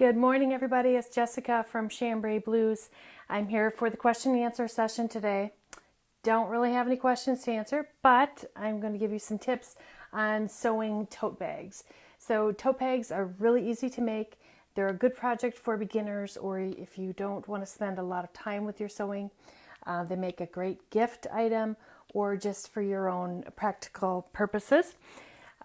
Good morning, everybody. It's Jessica from Chambray Blues. I'm here for the question and answer session today. Don't really have any questions to answer, but I'm going to give you some tips on sewing tote bags. So tote bags are really easy to make. They're a good project for beginners, or if you don't want to spend a lot of time with your sewing. They make a great gift item or just for your own practical purposes.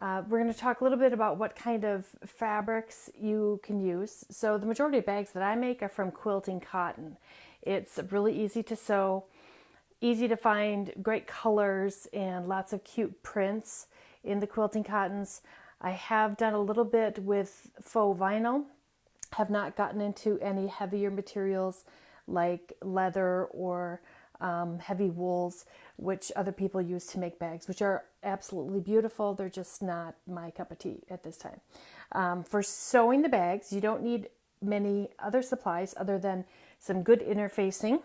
We're going to talk a little bit about what kind of fabrics you can use. So the majority of bags that I make are from quilting cotton. It's really easy to sew, easy to find, great colors, and lots of cute prints in the quilting cottons. I have done a little bit with faux vinyl, have not gotten into any heavier materials like leather or heavy wools, which other people use to make bags, which are absolutely beautiful. They're just not my cup of tea at this time. For sewing the bags, you don't need many other supplies other than some good interfacing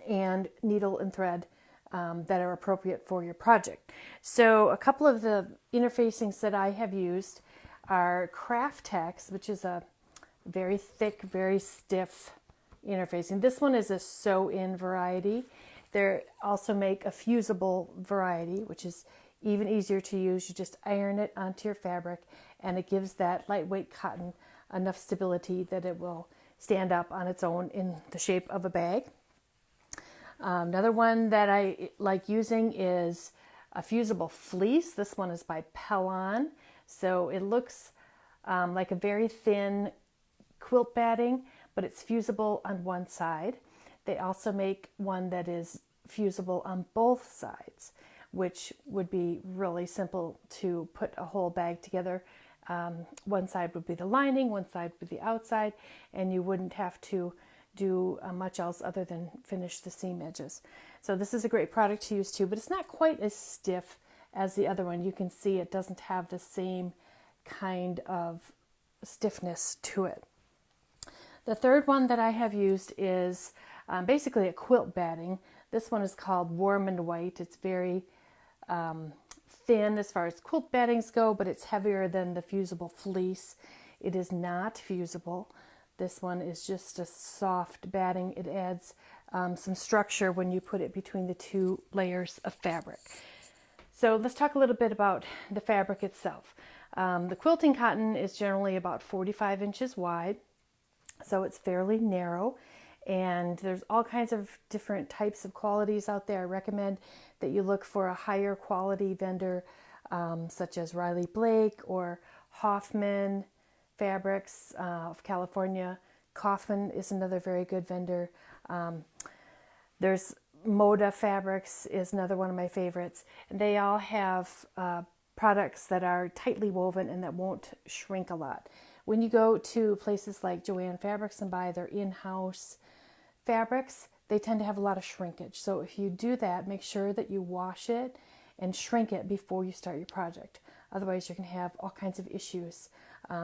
and needle and thread that are appropriate for your project. So a couple of the interfacings that I have used are Craft Tex, which is a very thick, very stiff interfacing. This one is a sew-in variety. They also make a fusible variety, which is even easier to use. You just iron it onto your fabric, and it gives that lightweight cotton enough stability that it will stand up on its own in the shape of a bag. Another one that I like using is a fusible fleece. This one is by Pellon. So it looks like a very thin quilt batting, but it's fusible on one side. They also make one that is fusible on both sides, which would be really simple to put a whole bag together. One side would be the lining, one side would be the outside, and you wouldn't have to do much else other than finish the seam edges. So this is a great product to use too, but it's not quite as stiff as the other one. You can see it doesn't have the same kind of stiffness to it. The third one that I have used is basically a quilt batting. This one is called Warm and White. It's very thin as far as quilt battings go, but it's heavier than the fusible fleece. It is not fusible. This one is just a soft batting. It adds some structure when you put it between the two layers of fabric. So let's talk a little bit about the fabric itself. The quilting cotton is generally about 45 inches wide. So it's fairly narrow, and there's all kinds of different types of qualities out there. I recommend that you look for a higher quality vendor, such as Riley Blake or Hoffman Fabrics of California. Kaufman is another very good vendor. There's Moda Fabrics is another one of my favorites. And they all have products that are tightly woven and that won't shrink a lot. When you go to places like Joann Fabrics and buy their in-house fabrics, they tend to have a lot of shrinkage. So if you do that, make sure that you wash it and shrink it before you start your project. Otherwise, you can have all kinds of issues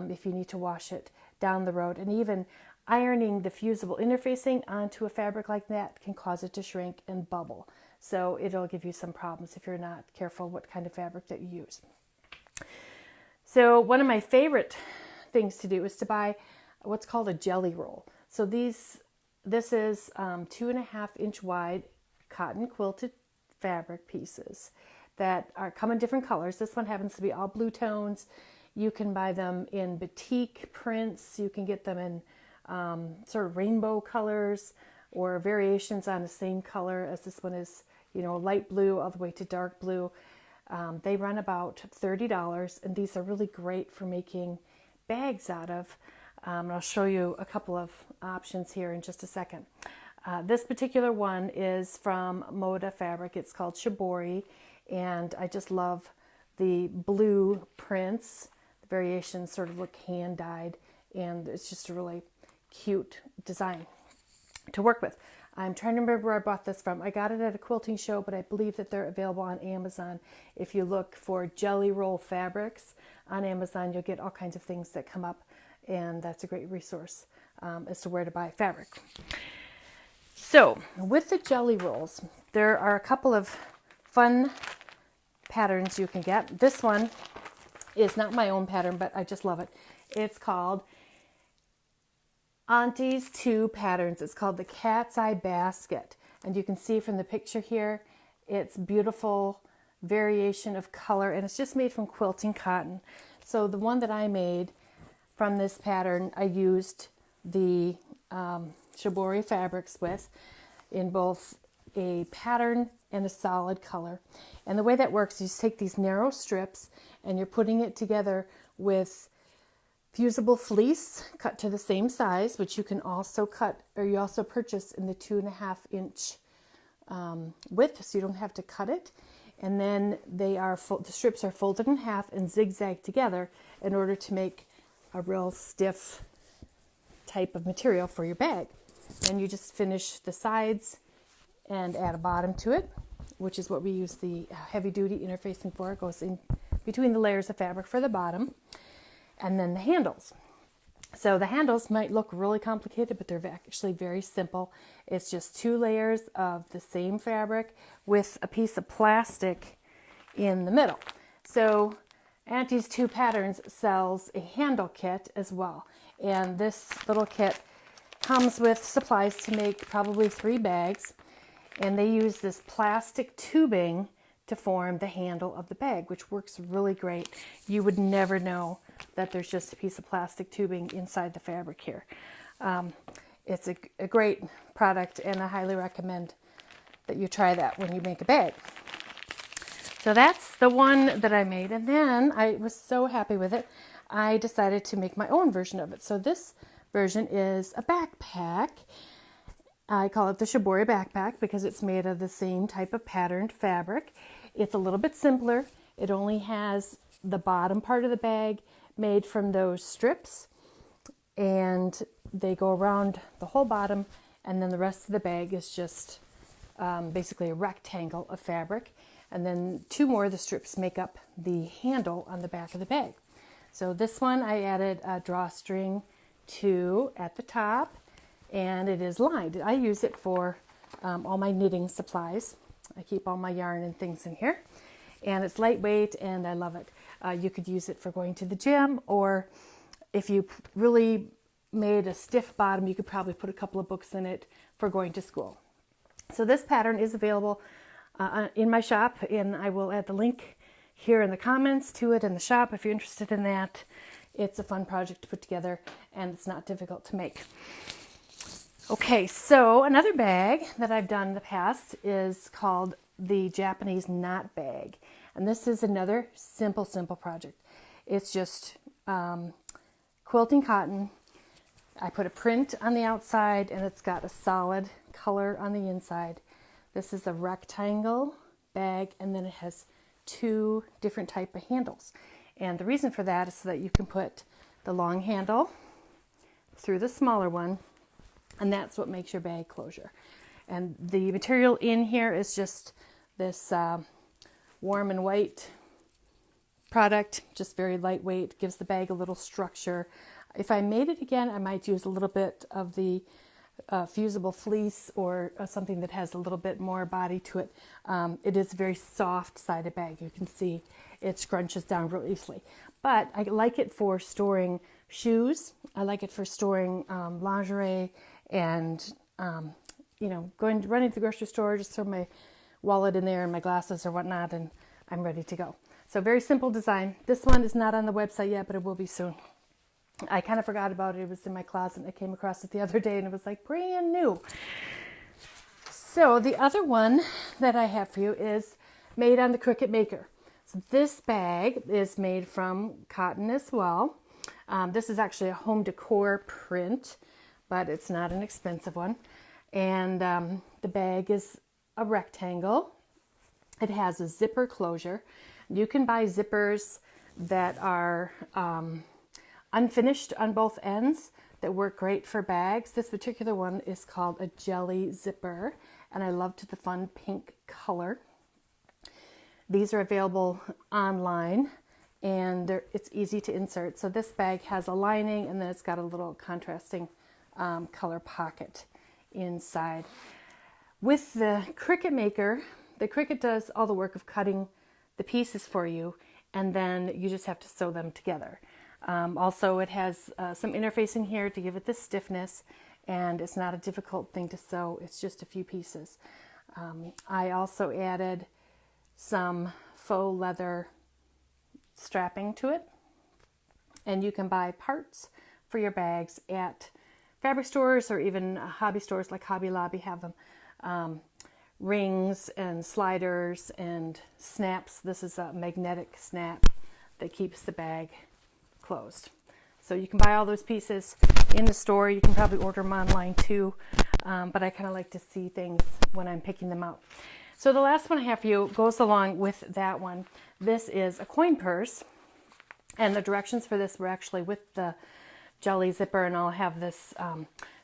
if you need to wash it down the road. And even ironing the fusible interfacing onto a fabric like that can cause it to shrink and bubble. So it'll give you some problems if you're not careful what kind of fabric that you use. So one of my favorite things to do is to buy what's called a jelly roll. So this is 2.5 inch wide cotton quilted fabric pieces that come in different colors. This one happens to be all blue tones. You can buy them in batik prints. You can get them in sort of rainbow colors or variations on the same color as this one is, light blue all the way to dark blue. They run about $30, and these are really great for making bags out of. And I'll show you a couple of options here in just a second. This particular one is from Moda Fabric. It's called Shibori, and I just love the blue prints. The variations sort of look hand dyed, and it's just a really cute design to work with. I'm trying to remember where I bought this from. I got it at a quilting show, but I believe that they're available on Amazon. If you look for jelly roll fabrics on Amazon, you'll get all kinds of things that come up, and that's a great resource as to where to buy fabric. So with the jelly rolls, there are a couple of fun patterns you can get. This one is not my own pattern, but I just love it. It's called Auntie's 2 patterns. It's called the Cat's Eye Basket. And you can see from the picture here, it's beautiful variation of color, and it's just made from quilting cotton. So the one that I made from this pattern, I used the Shibori fabrics with in both a pattern and a solid color. And the way that works, you just take these narrow strips and you're putting it together with fusible fleece cut to the same size, which you can also cut, or you also purchase in the 2.5 inch width, so you don't have to cut it. And then the strips are folded in half and zigzag together in order to make a real stiff type of material for your bag. And you just finish the sides and add a bottom to it, which is what we use the heavy duty interfacing for. It goes in between the layers of fabric for the bottom. And then the handles. So the handles might look really complicated, but they're actually very simple. It's just 2 layers of the same fabric with a piece of plastic in the middle. So Auntie's 2 Patterns sells a handle kit as well. And this little kit comes with supplies to make probably 3 bags. And they use this plastic tubing to form the handle of the bag, which works really great. You would never know that there's just a piece of plastic tubing inside the fabric here. It's a great product, and I highly recommend that you try that when you make a bag. So that's the one that I made, and then I was so happy with it, I decided to make my own version of it. So this version is a backpack. I call it the Shibori Backpack because it's made of the same type of patterned fabric. It's a little bit simpler. It only has the bottom part of the bag made from those strips, and they go around the whole bottom, and then the rest of the bag is just basically a rectangle of fabric, and then 2 more of the strips make up the handle on the back of the bag. So this one I added a drawstring to at the top, and it is lined. I use it for all my knitting supplies. I keep all my yarn and things in here, and it's lightweight and I love it. You could use it for going to the gym, or if you really made a stiff bottom, you could probably put a couple of books in it for going to school. So this pattern is available in my shop, and I will add the link here in the comments to it in the shop if you're interested in that. It's a fun project to put together, and it's not difficult to make. Okay, so another bag that I've done in the past is called the Japanese knot bag. And this is another simple project. It's just quilting cotton. I put a print on the outside, and it's got a solid color on the inside. This is a rectangle bag, and then it has 2 different type of handles. And the reason for that is so that you can put the long handle through the smaller one, and that's what makes your bag closure. And the material in here is just this warm and white product, just very lightweight, gives the bag a little structure. If I made it again, I might use a little bit of the fusible fleece or something that has a little bit more body to it. It is a very soft sided bag. You can see it scrunches down real easily. But I like it for storing shoes. I like it for storing lingerie and, running to the grocery store, just throw my wallet in there and my glasses or whatnot, and I'm ready to go. So very simple design. This one is not on the website yet, but it will be soon. I kind of forgot about it. It was in my closet, and I came across it the other day, and it was like brand new. So the other one that I have for you is made on the Cricut Maker. So this bag is made from cotton as well. This is actually a home decor print, but it's not an expensive one. And the bag is a rectangle. It has a zipper closure. You can buy zippers that are unfinished on both ends that work great for bags. This particular one is called a jelly zipper, and I loved the fun pink color. These are available online, and it's easy to insert. So this bag has a lining, and then it's got a little contrasting color pocket inside. With the Cricut Maker, the Cricut does all the work of cutting the pieces for you, and then you just have to sew them together. Also, it has some interfacing here to give it the stiffness, and it's not a difficult thing to sew. It's just a few pieces. I also added some faux leather strapping to it, and you can buy parts for your bags at fabric stores or even hobby stores like Hobby Lobby have them. Rings and sliders and snaps. This is a magnetic snap that keeps the bag closed. So you can buy all those pieces in the store. You can probably order them online too, but I kind of like to see things when I'm picking them out. So the last one I have for you goes along with that one. This is a coin purse, and the directions for this were actually with the jelly zipper, and I'll have this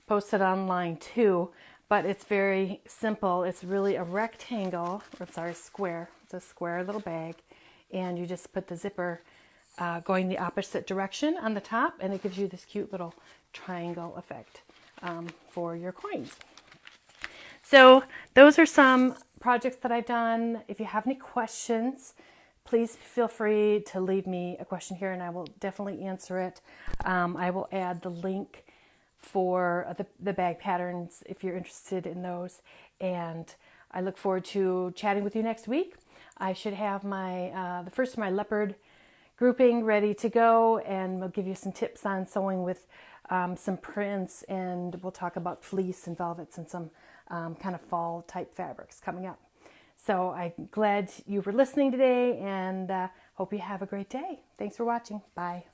posted online too, but it's very simple. It's really a rectangle, or sorry, square. It's a square little bag, and you just put the zipper going the opposite direction on the top, and it gives you this cute little triangle effect for your coins. So those are some projects that I've done. If you have any questions, please feel free to leave me a question here, and I will definitely answer it. I will add the link for the bag patterns if you're interested in those, and I look forward to chatting with you next week. I should have my the first of my leopard grouping ready to go, and we'll give you some tips on sewing with some prints, and we'll talk about fleece and velvets and some kind of fall type fabrics coming up. So I'm glad you were listening today, and hope you have a great day. Thanks for watching. Bye.